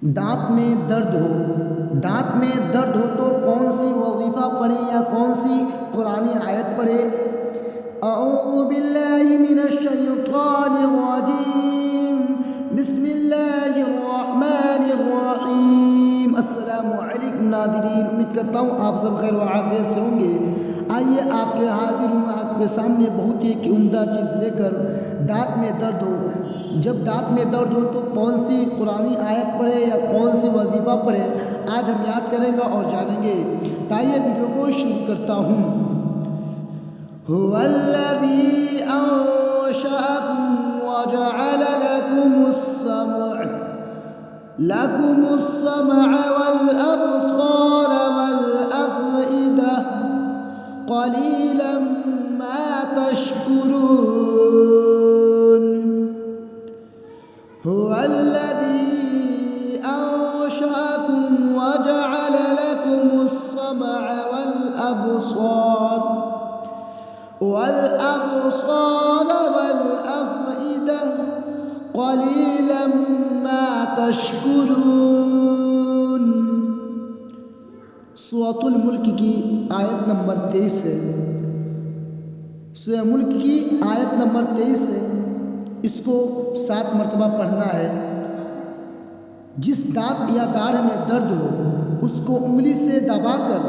दांत में दर्द हो तो कौन सी वजीफ़ा पढ़े या कौन सी कुरानी आयत पढ़े। अऊज़ु बिल्लाहि मिनश शैतानिर रजीम, बिस्मिल्लाहिर रहमानिर रहीम। अस्सलामु अलैकुम नाज़रीन, उम्मीद करता हूँ आप सब खैर व आफियत से होंगे। आइए आपके हाजिर हूँ आपके सामने बहुत ही एक उम्दा चीज़ लेकर। दांत में दर्द हो, जब दांत में दर्द हो तो कौन सी कुरानी आयत पढ़े या कौन सी वजीफ़ा पढ़े, आज हम याद करेंगे और जानेंगे। ताइए वीडियो को शुरू करता हूँ। हुवल्लज़ी अंशअकुम व जअल लकुमुस समअ वल अब्सार वल अफ़इदा क़लीलन मा तशकुरून। हुवल्लज़ी अंशअकुम व जअल लकुमुस समअ वल अब्सार वल अफ़इदा क़लीलन मा तशकुरून। सूरतुल मुल्क की आयत नंबर 23 है। सूरह मुल्क की आयत नंबर 23 है। इसको 7 मरतबा पढ़ना है। जिस दांत या दाढ़ में दर्द हो उसको उंगली से दबाकर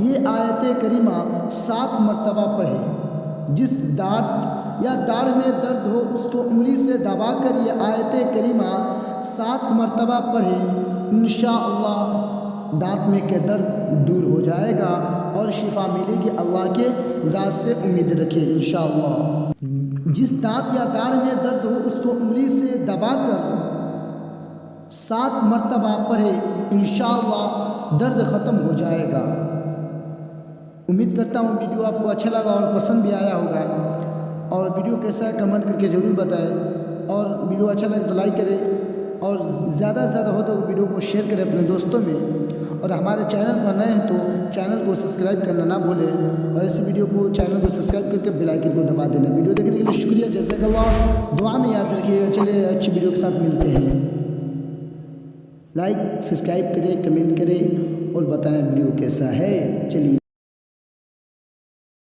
ये आयत करीमा 7 मरतबा पढ़े। जिस दांत या दाढ़ में दर्द हो उसको उंगली से दबाकर ये आयत करीमा 7 मरतबा पढ़े। इंशाअल्लाह दांत में के दर्द दूर हो जाएगा और शिफा मिलेगी। अल्लाह के राज से उम्मीद रखें इंशाअल्लाह। जिस दांत या दाढ़ में दर्द हो उसको उंगली से दबाकर 7 मरतबा पढ़े, इंशाअल्लाह दर्द ख़त्म हो जाएगा। उम्मीद करता हूँ वीडियो आपको अच्छा लगा और पसंद भी आया होगा। और वीडियो कैसा है कमेंट करके ज़रूर बताएं। और वीडियो अच्छा लगे तो लाइक करें और ज़्यादा से ज़्यादा हो तो वीडियो को शेयर करें अपने दोस्तों में। और हमारे चैनल पर नए हैं तो चैनल को सब्सक्राइब करना ना भूलें। और ऐसे वीडियो को चैनल को सब्सक्राइब करके बेल आइकन को दबा देना। वीडियो देखने के लिए शुक्रिया, जज़ाकल्लाह। दुआ में याद रखिएगा। चलिए अच्छी वीडियो के साथ मिलते हैं। लाइक सब्सक्राइब करें, कमेंट करें और बताएं वीडियो कैसा है। चलिए।